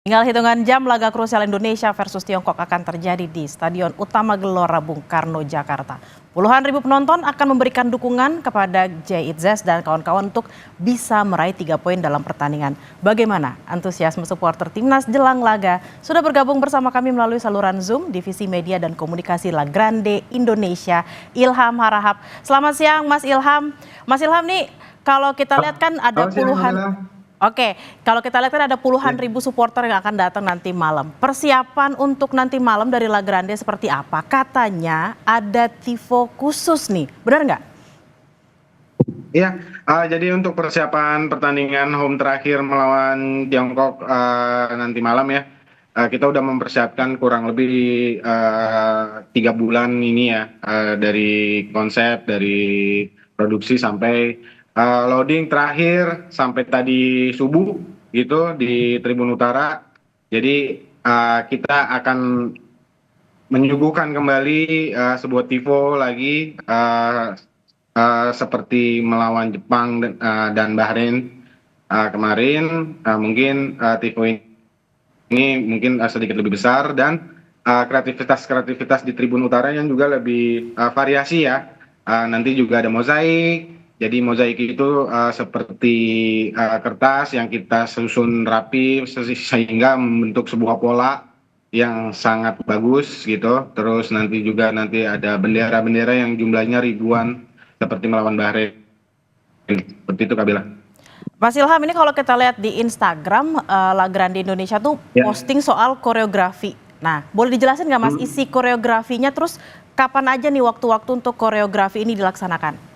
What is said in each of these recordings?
Tinggal hitungan jam laga krusial Indonesia versus Tiongkok akan terjadi di Stadion Utama Gelora Bung Karno, Jakarta. Puluhan ribu penonton akan memberikan dukungan kepada Jay Itzes dan kawan-kawan untuk bisa meraih 3 poin dalam pertandingan. Bagaimana antusiasme supporter timnas jelang laga? Sudah bergabung bersama kami melalui saluran Zoom, Divisi Media dan Komunikasi La Grande Indonesia, Ilham Harahap. Selamat siang Mas Ilham. Mas Ilham nih, kalau kita lihat kan ada puluhan... Oke, kalau kita lihat kan ada puluhan ribu supporter yang akan datang nanti malam. Persiapan untuk nanti malam dari La Grande seperti apa? Katanya ada tifo khusus nih, benar nggak? Iya, jadi untuk persiapan pertandingan home terakhir melawan Tiongkok nanti malam ya, kita udah mempersiapkan kurang lebih 3 bulan ini ya, dari konsep, dari produksi sampai loading terakhir sampai tadi subuh gitu di Tribun Utara. Jadi kita akan menyuguhkan kembali sebuah tifo lagi seperti melawan Jepang dan Bahrain kemarin. Mungkin tifo ini mungkin sedikit lebih besar dan kreativitas di Tribun Utara yang juga lebih variasi ya. Nanti juga ada mozaik. Jadi mozaik itu seperti kertas yang kita susun rapi sehingga membentuk sebuah pola yang sangat bagus gitu. Terus nanti ada bendera-bendera yang jumlahnya ribuan seperti melawan Bahrain. Seperti itu Kak Bella. Mas Ilham, ini kalau kita lihat di Instagram La Grande Indonesia tuh posting soal koreografi. Nah, boleh dijelasin nggak Mas isi koreografinya, terus kapan aja nih waktu-waktu untuk koreografi ini dilaksanakan?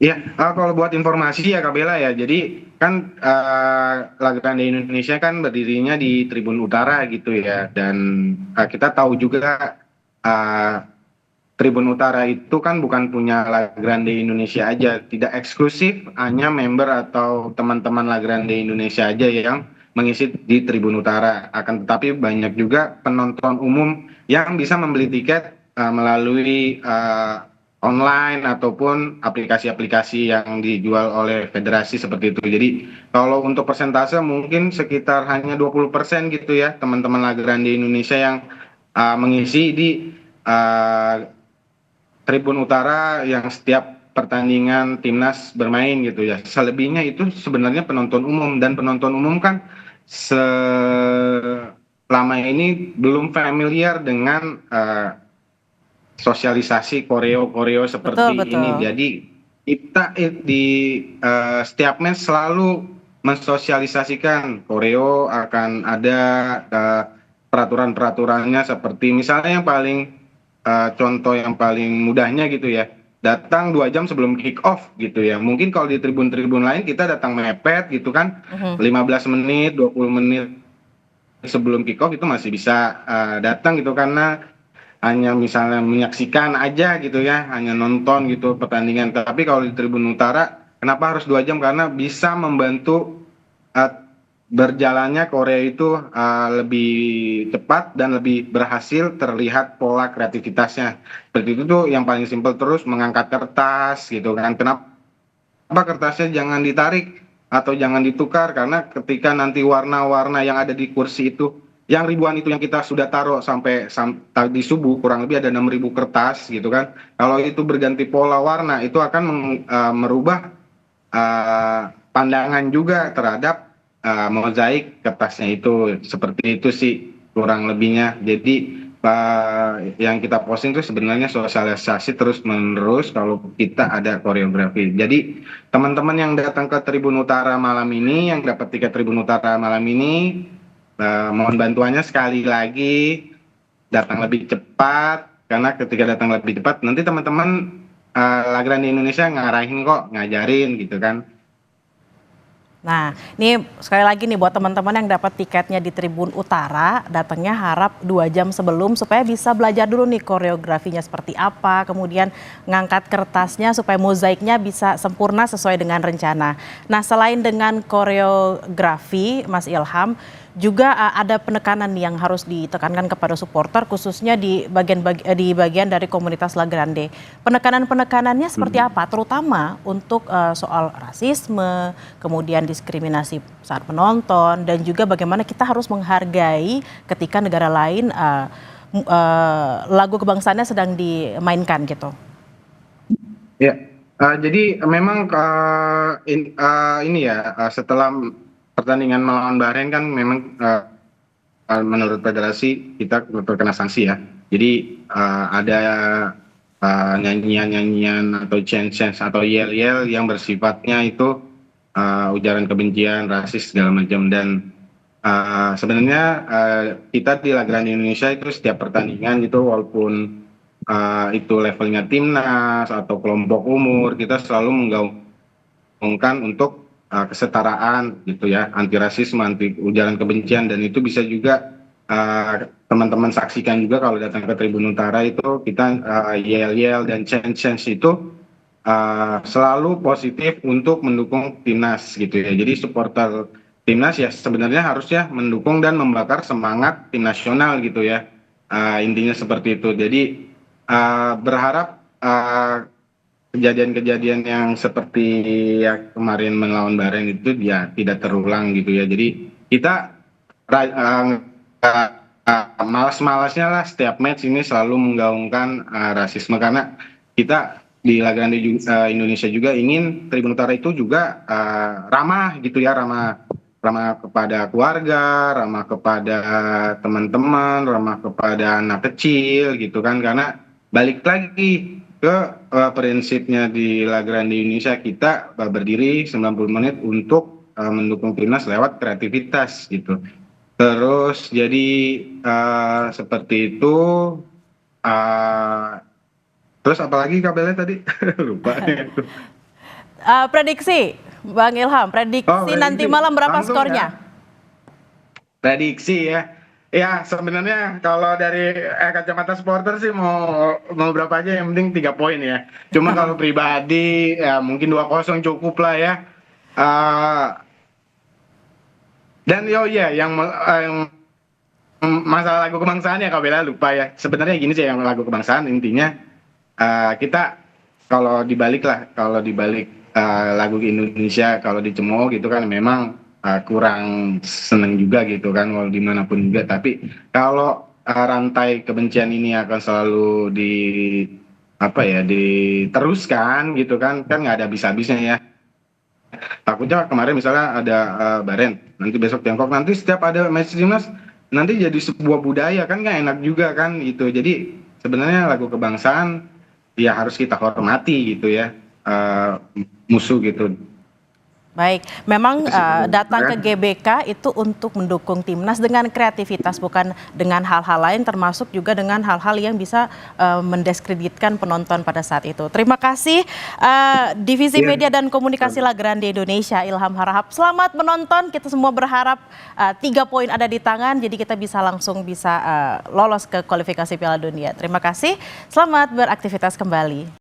Ya, kalau buat informasi ya Kak Bella ya, jadi kan La Grande Indonesia kan berdirinya di Tribun Utara gitu ya, dan kita tahu juga Tribun Utara itu kan bukan punya La Grande Indonesia aja, tidak eksklusif hanya member atau teman-teman La Grande Indonesia aja yang mengisi di Tribun Utara, akan tetapi banyak juga penonton umum yang bisa membeli tiket melalui online ataupun aplikasi-aplikasi yang dijual oleh federasi seperti itu. Jadi kalau untuk persentase mungkin sekitar hanya 20% gitu ya teman-teman La Grande Indonesia yang mengisi di Tribun Utara yang setiap pertandingan timnas bermain gitu ya. Selebihnya itu sebenarnya penonton umum, dan penonton umum kan selama ini belum familiar dengan sosialisasi koreo seperti ini. Jadi kita di setiap match selalu mensosialisasikan koreo, akan ada peraturan-peraturannya, seperti misalnya yang paling contoh yang paling mudahnya gitu ya, datang 2 jam sebelum kick off gitu ya. Mungkin kalau di tribun-tribun lain kita datang mepet gitu kan, 15 menit 20 menit sebelum kick off itu masih bisa datang gitu, karena hanya misalnya menyaksikan aja gitu ya, hanya nonton gitu pertandingan. Tapi kalau di Tribun Utara kenapa harus 2 jam, karena bisa membantu berjalannya Korea itu lebih cepat dan lebih berhasil terlihat pola kreativitasnya. Seperti itu tuh yang paling simpel. Terus mengangkat kertas gitu kan, kenapa kertasnya jangan ditarik atau jangan ditukar, karena ketika nanti warna-warna yang ada di kursi itu, yang ribuan itu yang kita sudah taruh sampai tadi subuh, kurang lebih ada 6.000 kertas gitu kan. Kalau itu berganti pola warna, itu akan merubah pandangan juga terhadap mozaik kertasnya itu. Seperti itu sih kurang lebihnya. Jadi yang kita posting itu sebenarnya sosialisasi terus menerus kalau kita ada koreografi. Jadi teman-teman yang datang ke Tribun Utara malam ini, yang dapat tiket Tribun Utara malam ini, mohon bantuannya sekali lagi datang lebih cepat, karena ketika datang lebih cepat nanti teman-teman La Grande Indonesia ngarahin kok, ngajarin gitu kan. Nah, ini sekali lagi nih buat teman-teman yang dapat tiketnya di Tribun Utara, datangnya harap 2 jam sebelum supaya bisa belajar dulu nih koreografinya seperti apa, kemudian ngangkat kertasnya supaya mozaiknya bisa sempurna sesuai dengan rencana. Nah, selain dengan koreografi, Mas Ilham, juga ada penekanan yang harus ditekankan kepada supporter khususnya di bagian dari komunitas La Grande. Penekanan-penekanannya seperti apa? Terutama untuk soal rasisme, kemudian diskriminasi saat menonton, dan juga bagaimana kita harus menghargai ketika negara lain lagu kebangsaannya sedang dimainkan gitu. Ya, jadi memang ini ya, setelah pertandingan melawan Bahrain kan memang menurut federasi kita terkena sanksi ya. Jadi ada nyanyian-nyanyian atau chant-chant atau yel-yel yang bersifatnya itu ujaran kebencian, rasis segala macam. Dan sebenarnya kita di La Grande Indonesia itu setiap pertandingan gitu, walaupun itu levelnya timnas atau kelompok umur, kita selalu menggaungkan untuk kesetaraan gitu ya, anti rasisme, anti ujaran kebencian. Dan itu bisa juga teman-teman saksikan juga kalau datang ke Tribun Utara itu kita yel-yel dan chant-chant itu selalu positif untuk mendukung timnas gitu ya. Jadi supporter timnas ya sebenarnya harusnya mendukung dan membakar semangat tim nasional gitu ya. Intinya seperti itu. Jadi berharap kejadian-kejadian yang seperti yang kemarin melawan Bahrain itu ya tidak terulang gitu ya. Jadi kita malas-malasnya lah setiap match ini selalu menggaungkan rasisme, karena kita di La Grande Indonesia juga ingin Tribun Utara itu juga ramah gitu ya, ramah kepada keluarga, ramah kepada teman-teman, ramah kepada anak kecil gitu kan. Karena balik lagi ke prinsipnya di La Grande Indonesia, kita berdiri 90 menit untuk mendukung timnas lewat kreativitas gitu. Terus jadi seperti itu. Terus apalagi kabelnya tadi lupa. Prediksi Bang Ilham, prediksi nanti malam berapa langsung skornya? Ya. Prediksi ya. Ya sebenarnya kalau dari kacamata supporter sih mau berapa aja, yang penting 3 poin ya. Cuma kalau pribadi ya mungkin 2-0 cukup lah ya. Dan yang masalah lagu kebangsaan ya Kak Bella lupa ya. Sebenarnya gini sih, yang lagu kebangsaan intinya kita kalau dibalik lagu Indonesia kalau dicemooh gitu kan memang kurang seneng juga gitu kan, walau dimanapun juga. Tapi kalau rantai kebencian ini akan selalu diteruskan gitu kan nggak ada habis-habisnya ya. Takutnya kemarin misalnya ada Bahrain, nanti besok Tiongkok, nanti setiap ada match timnas nanti jadi sebuah budaya kan nggak enak juga kan gitu. Jadi sebenarnya lagu kebangsaan ya harus kita hormati gitu ya, musuh gitu. Baik, memang datang ke GBK itu untuk mendukung timnas dengan kreativitas, bukan dengan hal-hal lain, termasuk juga dengan hal-hal yang bisa mendiskreditkan penonton pada saat itu. Terima kasih Divisi Media dan Komunikasi La Grande Indonesia, Ilham Harahap. Selamat menonton, kita semua berharap 3 poin ada di tangan, jadi kita bisa lolos ke kualifikasi Piala Dunia. Terima kasih, selamat beraktivitas kembali.